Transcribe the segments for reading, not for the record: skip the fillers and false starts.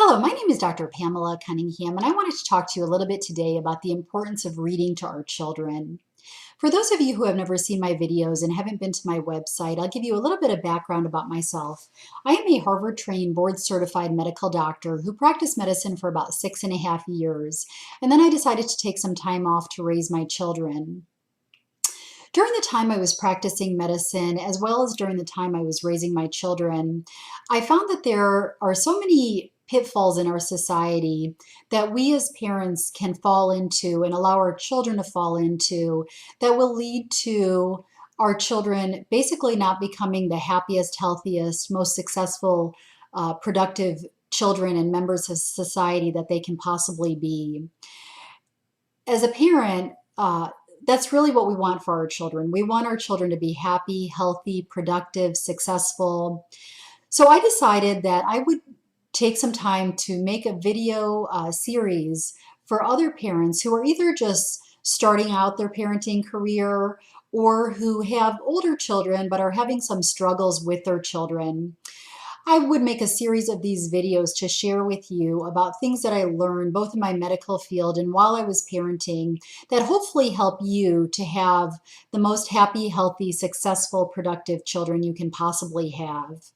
Hello, my name is Dr. Pamela Cunningham, and I wanted to talk to you a little bit today about the importance of reading to our children. For those of you who have never seen my videos and haven't been to my website, I'll give you a little bit of background about myself. I am a Harvard-trained, board-certified medical doctor who practiced medicine for about 6.5 years, and then I decided to take some time off to raise my children. During the time I was practicing medicine, as well as during the time I was raising my children, I found that there are so many pitfalls in our society that we as parents can fall into and allow our children to fall into that will lead to our children basically not becoming the happiest, healthiest, most successful, productive children and members of society that they can possibly be. As a parent, that's really what we want for our children. We want our children to be happy, healthy, productive, successful. So I decided that I would take some time to make a video series for other parents who are either just starting out their parenting career or who have older children but are having some struggles with their children. I would make a series of these videos to share with you about things that I learned both in my medical field and while I was parenting that hopefully help you to have the most happy, healthy, successful, productive children you can possibly have.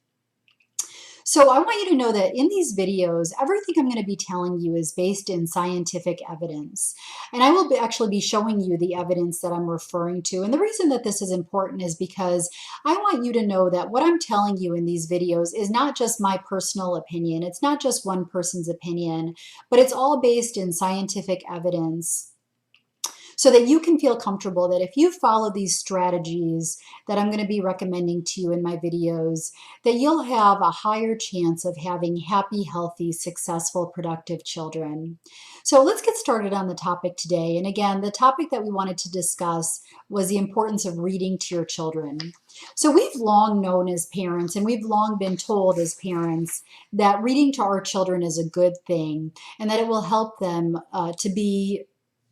So I want you to know that in these videos, everything I'm going to be telling you is based in scientific evidence. And I will actually be showing you the evidence that I'm referring to. And the reason that this is important is because I want you to know that what I'm telling you in these videos is not just my personal opinion. It's not just one person's opinion, but it's all based in scientific evidence, so that you can feel comfortable that if you follow these strategies that I'm going to be recommending to you in my videos, that you'll have a higher chance of having happy, healthy, successful, productive children. So let's get started on the topic today. And again, the topic that we wanted to discuss was the importance of reading to your children. So we've long known as parents, and we've long been told as parents, that reading to our children is a good thing and that it will help them to be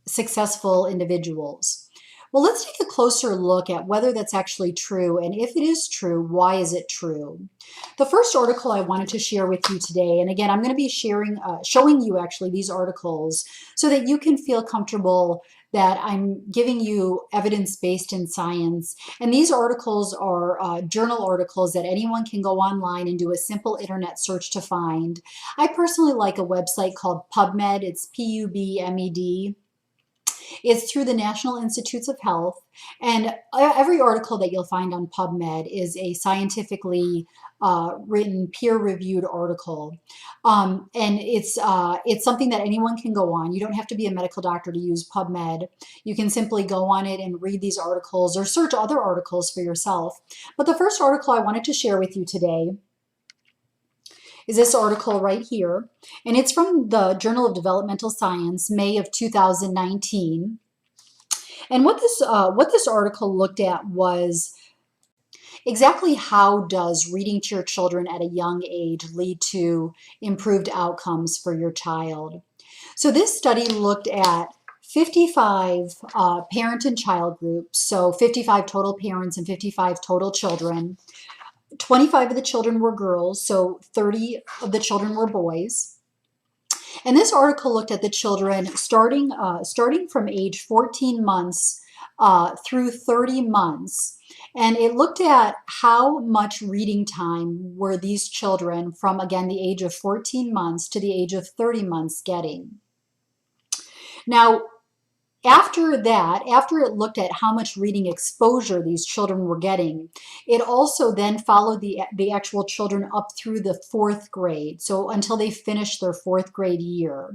successful individuals. Well, let's take a closer look at whether that's actually true, and if it is true, why is it true? The first article I wanted to share with you today, and again, I'm going to be showing you actually these articles so that you can feel comfortable that I'm giving you evidence based in science. And these articles are journal articles that anyone can go online and do a simple internet search to find. I personally like a website called PubMed. It's PUBMED. It's through the National Institutes of Health, and every article that you'll find on PubMed is a scientifically written, peer-reviewed article. And it's something that anyone can go on. You don't have to be a medical doctor to use PubMed. You can simply go on it and read these articles or search other articles for yourself. But the first article I wanted to share with you today is this article right here, and it's from the Journal of Developmental Science, May of 2019. And what this article looked at was exactly how does reading to your children at a young age lead to improved outcomes for your child. So this study looked at 55 parent and child groups, so 55 total parents and 55 total children. 25 of the children were girls, so 30 of the children were boys. And this article looked at the children starting from age 14 months through 30 months. And it looked at how much reading time were these children from, again, the age of 14 months to the age of 30 months getting. Now, after it looked at how much reading exposure these children were getting, it also then followed the actual children up through the 4th grade, so until they finished their 4th grade year.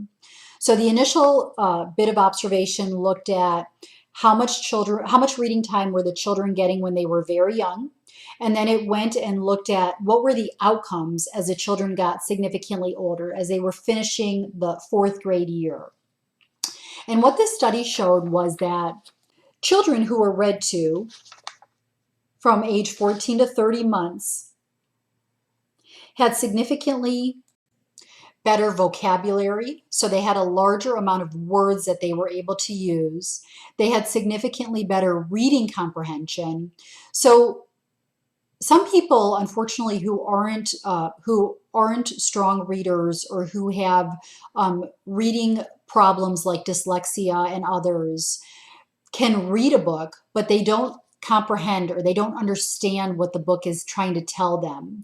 So the initial bit of observation looked at how much reading time were the children getting when they were very young, and then it went and looked at what were the outcomes as the children got significantly older, as they were finishing the 4th grade year. And what this study showed was that children who were read to from age 14 to 30 months had significantly better vocabulary, so they had a larger amount of words that they were able to use. They had significantly better reading comprehension. So some people, unfortunately, who aren't strong readers or who have reading problems like dyslexia and others can read a book, but they don't comprehend or they don't understand what the book is trying to tell them.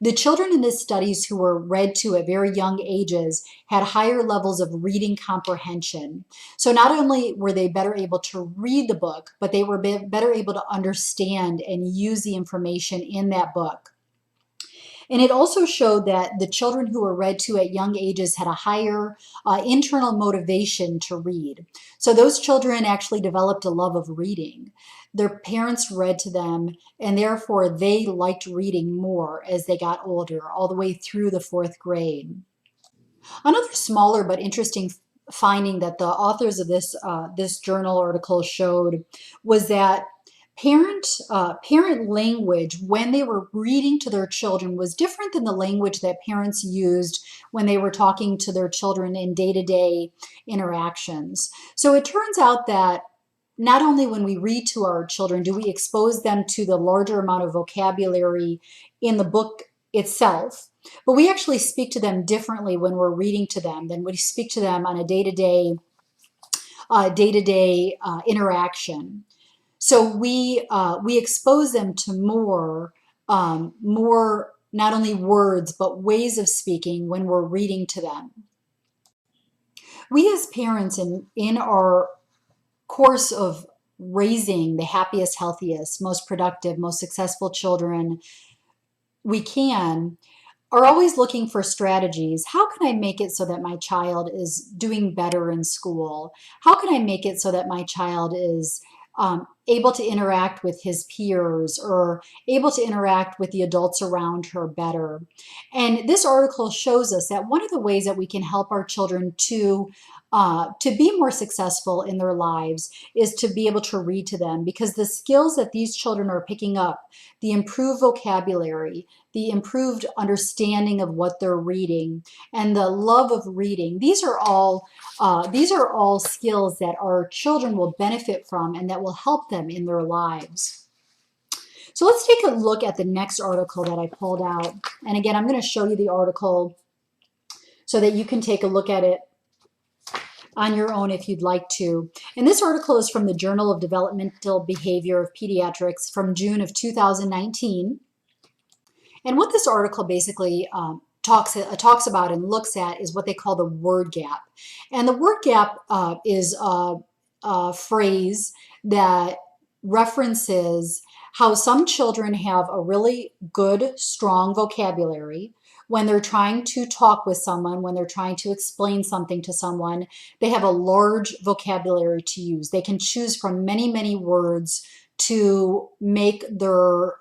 The children in this studies who were read to at very young ages had higher levels of reading comprehension. So not only were they better able to read the book, but they were better able to understand and use the information in that book. And it also showed that the children who were read to at young ages had a higher internal motivation to read. So those children actually developed a love of reading. Their parents read to them, and therefore they liked reading more as they got older, all the way through the 4th grade. Another smaller but interesting finding that the authors of this journal article showed was that parent language when they were reading to their children was different than the language that parents used when they were talking to their children in day-to-day interactions. So it turns out that not only when we read to our children do we expose them to the larger amount of vocabulary in the book itself, but we actually speak to them differently when we're reading to them than we speak to them on a day-to-day interaction. So we expose them to more not only words but ways of speaking when we're reading to them. We as parents in our course of raising the happiest, healthiest, most productive, most successful children we can are always looking for strategies. How can I make it so that my child is doing better in school? How can I make it so that my child is able to interact with his peers or able to interact with the adults around her better? And this article shows us that one of the ways that we can help our children to be more successful in their lives is to be able to read to them, because the skills that these children are picking up, the improved vocabulary, the improved understanding of what they're reading, and the love of reading, these are all skills that our children will benefit from and that will help them in their lives. So let's take a look at the next article that I pulled out. And again, I'm going to show you the article so that you can take a look at it on your own if you'd like to. And this article is from the Journal of Developmental Behavior of Pediatrics from June of 2019. And what this article basically talks about and looks at is what they call the word gap. And the word gap is a phrase that references how some children have a really good, strong vocabulary. When they're trying to talk with someone, when they're trying to explain something to someone, they have a large vocabulary to use. They can choose from many, many words to make their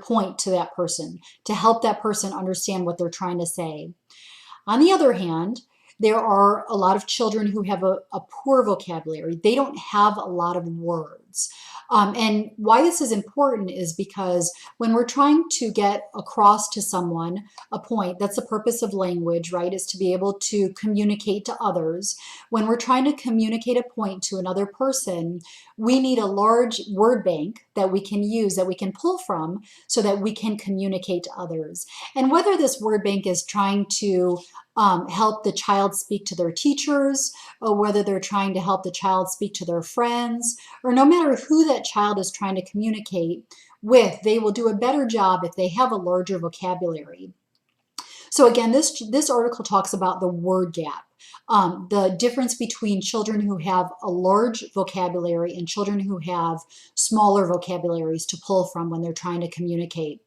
point to that person, to help that person understand what they're trying to say. On the other hand, there are a lot of children who have a poor vocabulary. They don't have a lot of words. And why this is important is because when we're trying to get across to someone a point, that's the purpose of language, right, is to be able to communicate to others. When we're trying to communicate a point to another person, we need a large word bank that we can use, that we can pull from, so that we can communicate to others. And whether this word bank is trying to help the child speak to their teachers, or whether they're trying to help the child speak to their friends, or no matter who that child is trying to communicate with, they will do a better job if they have a larger vocabulary. So again, this article talks about the word gap, the difference between children who have a large vocabulary and children who have smaller vocabularies to pull from when they're trying to communicate.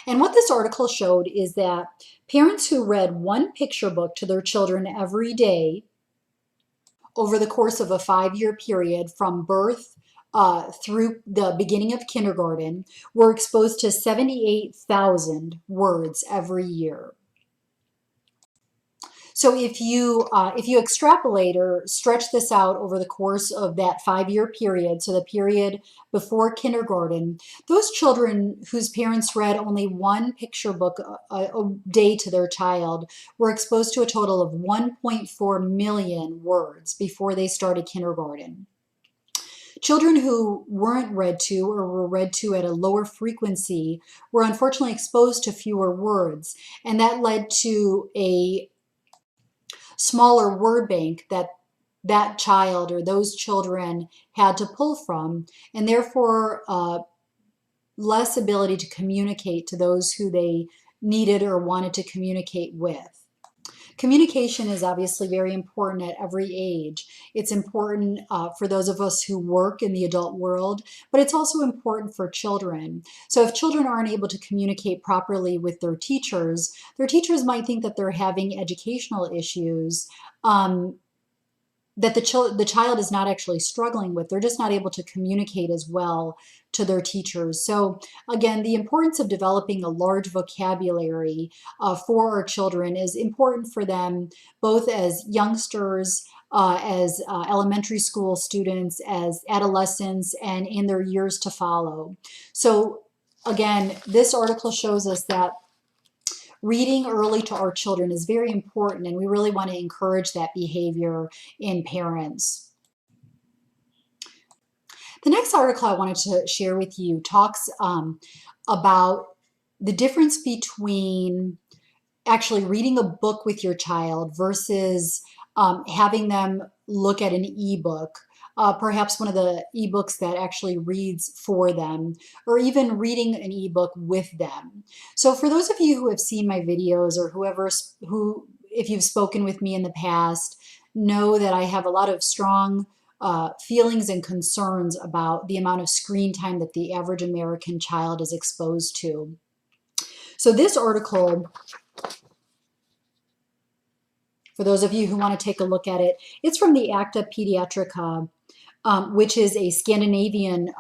And what this article showed is that parents who read one picture book to their children every day over the course of a 5-year period from birth through the beginning of kindergarten were exposed to 78,000 words every year. So if you extrapolate or stretch this out over the course of that 5-year period, so the period before kindergarten, those children whose parents read only one picture book a day to their child were exposed to a total of 1.4 million words before they started kindergarten. Children who weren't read to or were read to at a lower frequency were unfortunately exposed to fewer words, and that led to a smaller word bank that child or those children had to pull from, and therefore less ability to communicate to those who they needed or wanted to communicate with. Communication is obviously very important at every age. It's important for those of us who work in the adult world, but it's also important for children. So if children aren't able to communicate properly with their teachers might think that they're having educational issues that the child is not actually struggling with. They're just not able to communicate as well to their teachers. So again, the importance of developing a large vocabulary for our children is important for them, both as youngsters, as elementary school students, as adolescents, and in their years to follow. So again, this article shows us that reading early to our children is very important, and we really want to encourage that behavior in parents. The next article I wanted to share with you talks about the difference between actually reading a book with your child versus having them look at an ebook. Perhaps one of the ebooks that actually reads for them, or even reading an ebook with them. So for those of you who have seen my videos, or if you've spoken with me in the past, know that I have a lot of strong feelings and concerns about the amount of screen time that the average American child is exposed to. So this article, for those of you who want to take a look at it, it's from the Acta Pediatrica, which is a Scandinavian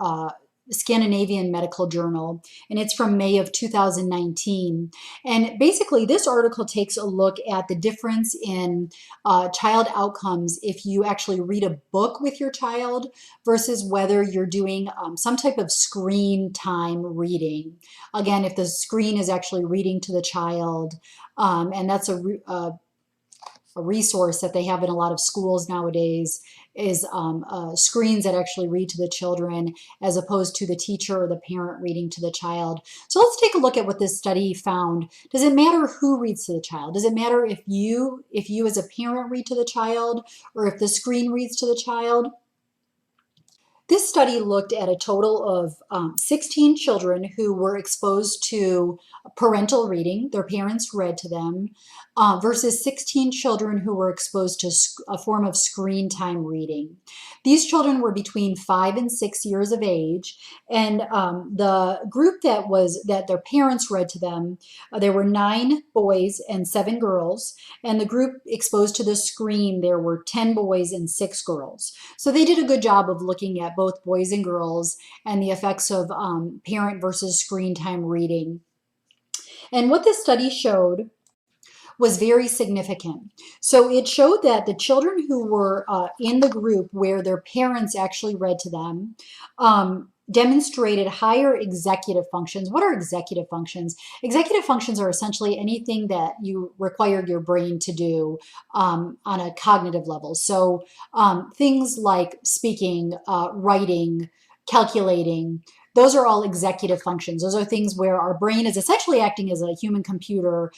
medical journal, and it's from May of 2019. And basically, this article takes a look at the difference in child outcomes if you actually read a book with your child versus whether you're doing some type of screen time reading. Again, if the screen is actually reading to the child, and that's a resource that they have in a lot of schools nowadays, is screens that actually read to the children as opposed to the teacher or the parent reading to the child. So let's take a look at what this study found. Does it matter who reads to the child? Does it matter if you as a parent read to the child, or if the screen reads to the child? This study looked at a total of 16 children who were exposed to parental reading, their parents read to them, versus 16 children who were exposed to a form of screen time reading. These children were between 5 and 6 years of age, and the group that their parents read to them, there were 9 boys and 7 girls, and the group exposed to the screen, there were 10 boys and 6 girls. So they did a good job of looking at both boys and girls and the effects of parent versus screen time reading. And what this study showed was very significant. So it showed that the children who were in the group where their parents actually read to them demonstrated higher executive functions. What are executive functions? Executive functions are essentially anything that you require your brain to do on a cognitive level. So things like speaking, writing, calculating, those are all executive functions. Those are things where our brain is essentially acting as a human computer.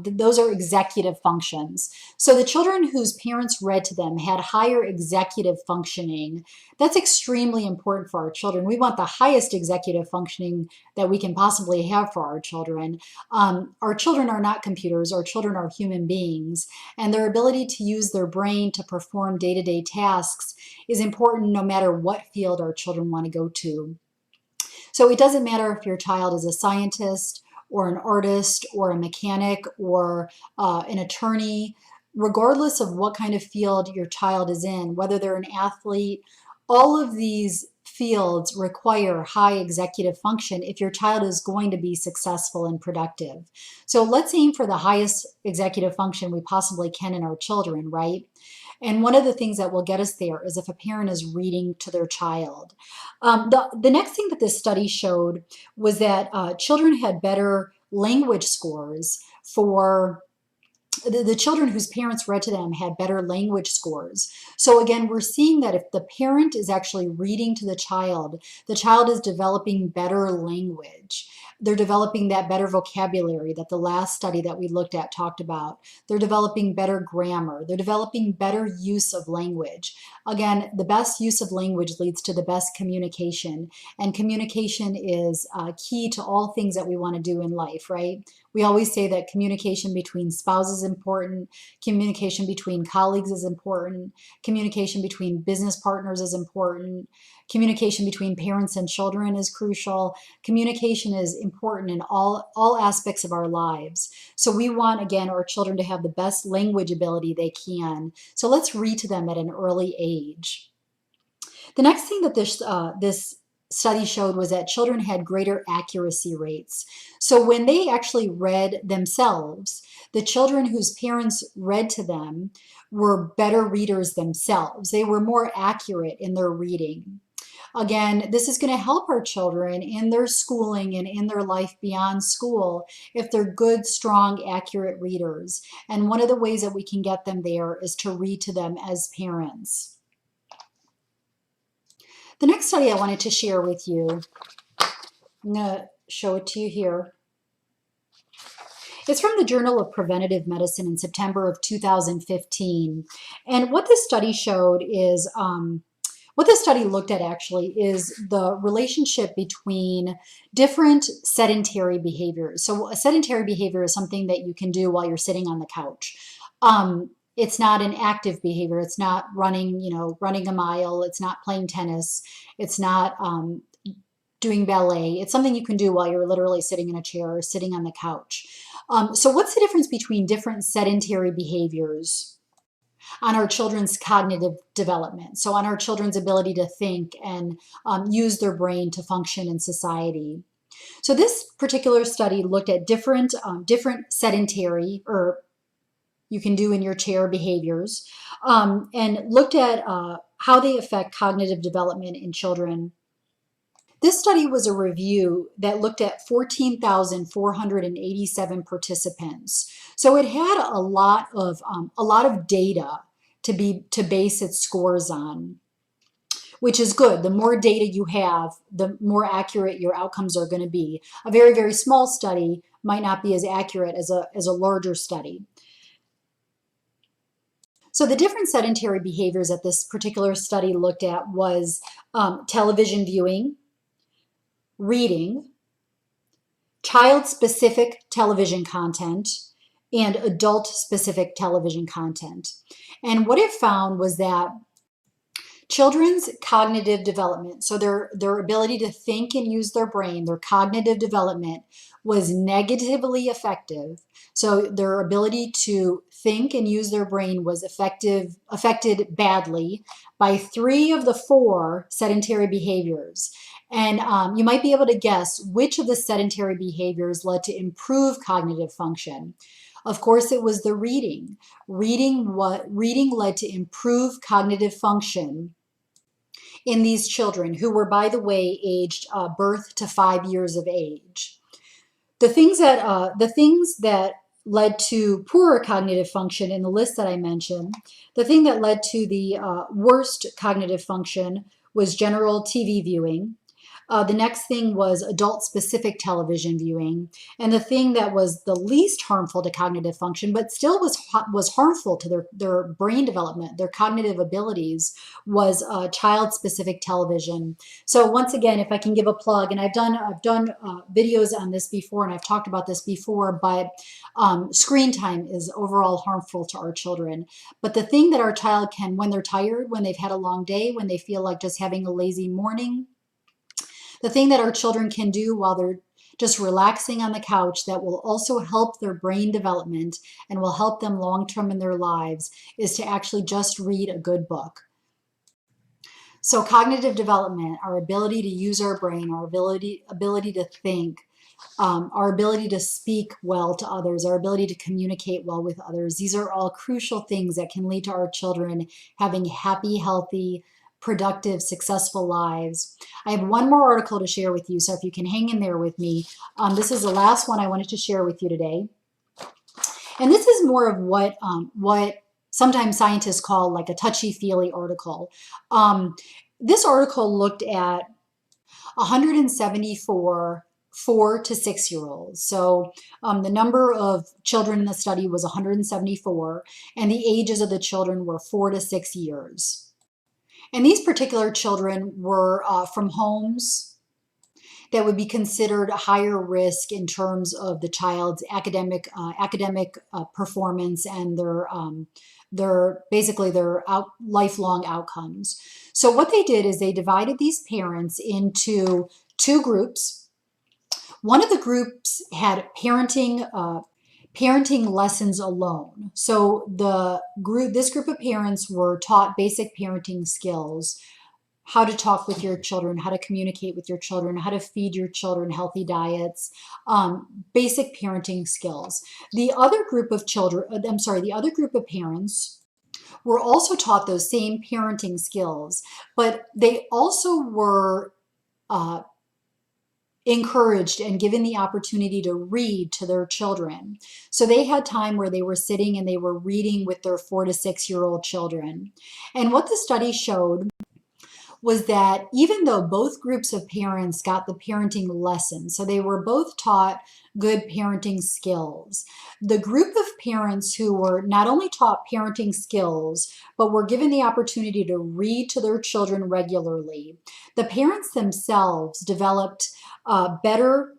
Those are executive functions. So the children whose parents read to them had higher executive functioning. That's extremely important for our children. We want the highest executive functioning that we can possibly have for our children. Our children are not computers. Our children are human beings, and their ability to use their brain to perform day-to-day tasks is important no matter what field our children want to go to. So it doesn't matter if your child is a scientist or an artist or a mechanic or an attorney, regardless of what kind of field your child is in, whether they're an athlete, all of these fields require high executive function if your child is going to be successful and productive. So let's aim for the highest executive function we possibly can in our children, right? And one of the things that will get us there is if a parent is reading to their child. The next thing that this study showed was that children had better language scores for the children whose parents read to them had better language scores. So again, we're seeing that if the parent is actually reading to the child is developing better language. They're developing that better vocabulary that the last study that we looked at talked about. They're developing better grammar. They're developing better use of language. Again, the best use of language leads to the best communication. And communication is key to all things that we want to do in life, right? We always say that communication between spouses is important, communication between colleagues is important, communication between business partners is important, communication between parents and children is crucial. Communication is important in all aspects of our lives. So we want, again, our children to have the best language ability they can. So let's read to them at an early age. The next thing that this study showed was that children had greater accuracy rates. So when they actually read themselves, the children whose parents read to them were better readers themselves. They were more accurate in their reading. Again, this is going to help our children in their schooling and in their life beyond school if they're good, strong, accurate readers. And one of the ways that we can get them there is to read to them as parents. The next study I wanted to share with you, I'm going to show it to you here. It's from the Journal of Preventive Medicine in September of 2015. And what this study showed is, what this study looked at actually is the relationship between different sedentary behaviors. So a sedentary behavior is something that you can do while you're sitting on the couch. It's not an active behavior. It's not running, running a mile. It's not playing tennis. It's not doing ballet. It's something you can do while you're literally sitting in a chair or sitting on the couch. So what's the difference between different sedentary behaviors on our children's cognitive development? So on our children's ability to think and use their brain to function in society. So this particular study looked at different sedentary, or you can do in your chair behaviors, and looked at how they affect cognitive development in children. This study was a review that looked at 14,487 participants. So it had a lot of data to base its scores on, which is good. The more data you have, the more accurate your outcomes are going to be. A very, very small study might not be as accurate as a larger study. So the different sedentary behaviors that this particular study looked at was television viewing, reading, child-specific television content, and adult-specific television content. And what it found was that children's cognitive development, so their ability to think and use their brain, their cognitive development was negatively affected. So their ability to think and use their brain was affected badly by 3 of the 4 sedentary behaviors. And you might be able to guess which of the sedentary behaviors led to improved cognitive function. Of course, it was the reading. Reading led to improved cognitive function in these children who were, by the way, aged birth to 5 years of age. The things that led to poorer cognitive function in the list that I mentioned, the thing that led to the worst cognitive function was general TV viewing. The next thing was adult-specific television viewing. And the thing that was the least harmful to cognitive function, but still was harmful to their brain development, their cognitive abilities, was child-specific television. So once again, if I can give a plug, and I've done videos on this before, and I've talked about this before, but screen time is overall harmful to our children. But the thing that our child can, when they're tired, when they've had a long day, when they feel like just having a lazy morning, the thing that our children can do while they're just relaxing on the couch that will also help their brain development and will help them long-term in their lives is to actually just read a good book. So cognitive development, our ability to use our brain, our ability to think, our ability to speak well to others, our ability to communicate well with others, these are all crucial things that can lead to our children having happy, healthy, productive, successful lives. I have one more article to share with you, so if you can hang in there with me. This is the last one I wanted to share with you today. And this is more of what sometimes scientists call like a touchy-feely article. This article looked at 174 4 to 6 year olds. So the number of children in the study was 174, and the ages of the children were 4 to 6 years. And these particular children were from homes that would be considered higher risk in terms of the child's academic performance and their basically their lifelong outcomes. So what they did is they divided these parents into two groups. One of the groups had parenting lessons alone. So this group of parents were taught basic parenting skills: how to talk with your children, how to communicate with your children, how to feed your children healthy diets, basic parenting skills. The other group of the other group of parents were also taught those same parenting skills, but they also were encouraged and given the opportunity to read to their children. So they had time where they were sitting and they were reading with their 4 to 6 year old children. And what the study showed was that even though both groups of parents got the parenting lesson, so they were both taught good parenting skills, the group of parents who were not only taught parenting skills, but were given the opportunity to read to their children regularly, the parents themselves developed better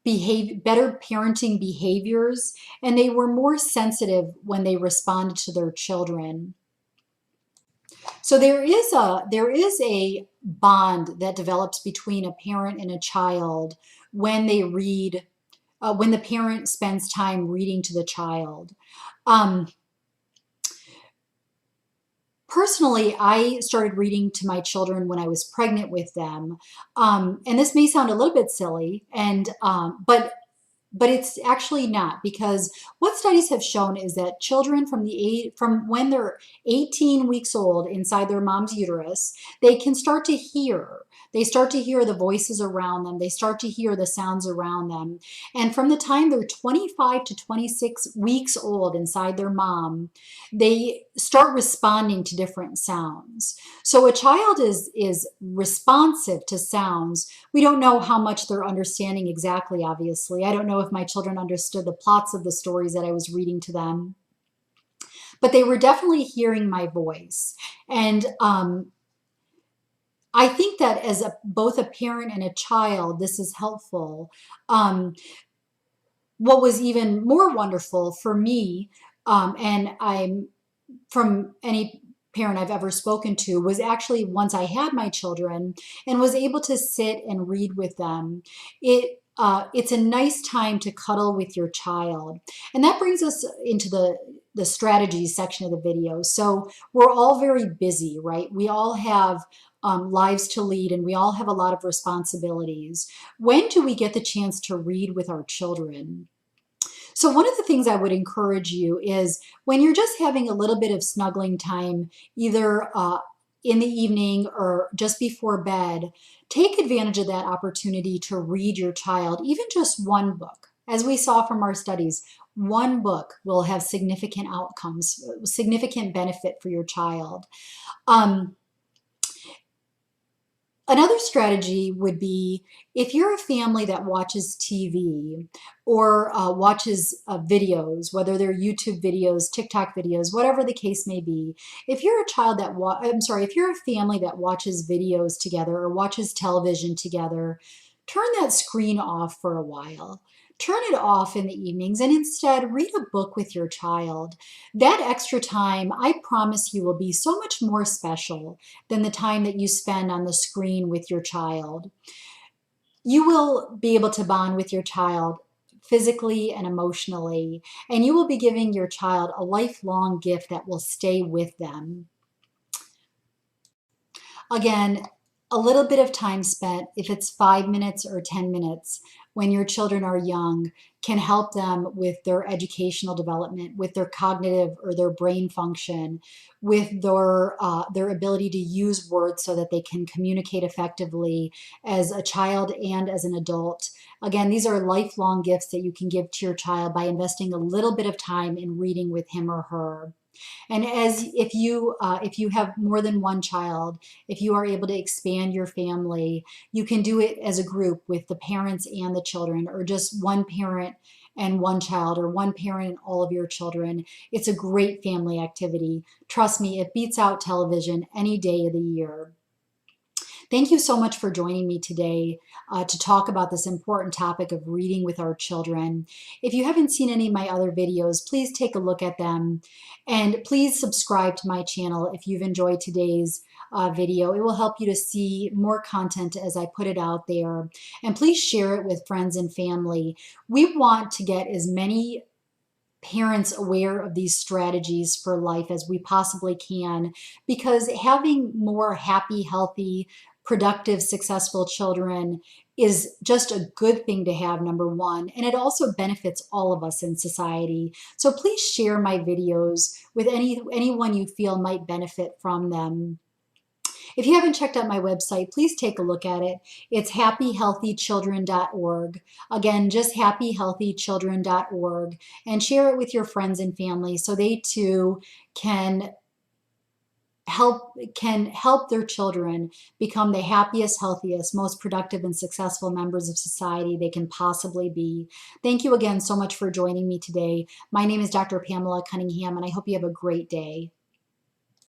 parenting behaviors, and they were more sensitive when they responded to their children. So there is a bond that develops between a parent and a child when they read, when the parent spends time reading to the child. Personally, I started reading to my children when I was pregnant with them, and this may sound a little bit silly, and but it's actually not, because what studies have shown is that children from when they're 18 weeks old inside their mom's uterus, they can start to hear. They start to hear the voices around them. They start to hear the sounds around them. And from the time they're 25 to 26 weeks old inside their mom, they start responding to different sounds. So a child is responsive to sounds. We don't know how much they're understanding exactly, obviously. I don't know if my children understood the plots of the stories that I was reading to them, but they were definitely hearing my voice. And I think that as both a parent and a child, this is helpful. What was even more wonderful for me, and I'm from any parent I've ever spoken to, was actually once I had my children and was able to sit and read with them. It's a nice time to cuddle with your child. And that brings us into the strategies section of the video. So we're all very busy, right? We all have lives to lead, and we all have a lot of responsibilities. When do we get the chance to read with our children? So one of the things I would encourage you is when you're just having a little bit of snuggling time, either in the evening or just before bed, take advantage of that opportunity to read your child, even just one book. As we saw from our studies, one book will have significant outcomes, significant benefit for your child. Another strategy would be, if you're a family that watches TV or watches videos, whether they're YouTube videos, TikTok videos, whatever the case may be, if you're a child that if you're a family that watches videos together or watches television together, turn that screen off for a while. Turn it off in the evenings and instead read a book with your child. That extra time, I promise you, will be so much more special than the time that you spend on the screen with your child. You will be able to bond with your child physically and emotionally, and you will be giving your child a lifelong gift that will stay with them. Again, a little bit of time spent, if it's 5 minutes or 10 minutes, when your children are young can help them with their educational development, with their cognitive or their brain function, with their ability to use words so that they can communicate effectively as a child and as an adult. Again, these are lifelong gifts that you can give to your child by investing a little bit of time in reading with him or her. And as if you have more than one child, if you are able to expand your family, you can do it as a group with the parents and the children, or just one parent and one child, or one parent and all of your children. It's a great family activity. Trust me, it beats out television any day of the year. Thank you so much for joining me today to talk about this important topic of reading with our children. If you haven't seen any of my other videos, please take a look at them, and please subscribe to my channel if you've enjoyed today's video. It will help you to see more content as I put it out there. And please share it with friends and family. We want to get as many parents aware of these strategies for life as we possibly can, because having more happy, healthy, productive, successful children is just a good thing to have, number one, and it also benefits all of us in society. So please share my videos with anyone you feel might benefit from them. If you haven't checked out my website, please take a look at it. It's happyhealthychildren.org. Again, just happyhealthychildren.org, and share it with your friends and family so they too can help their children become the happiest, healthiest, most productive and successful members of society they can possibly be. Thank you again so much for joining me today. My name is Dr. Pamela Cunningham, and I hope you have a great day.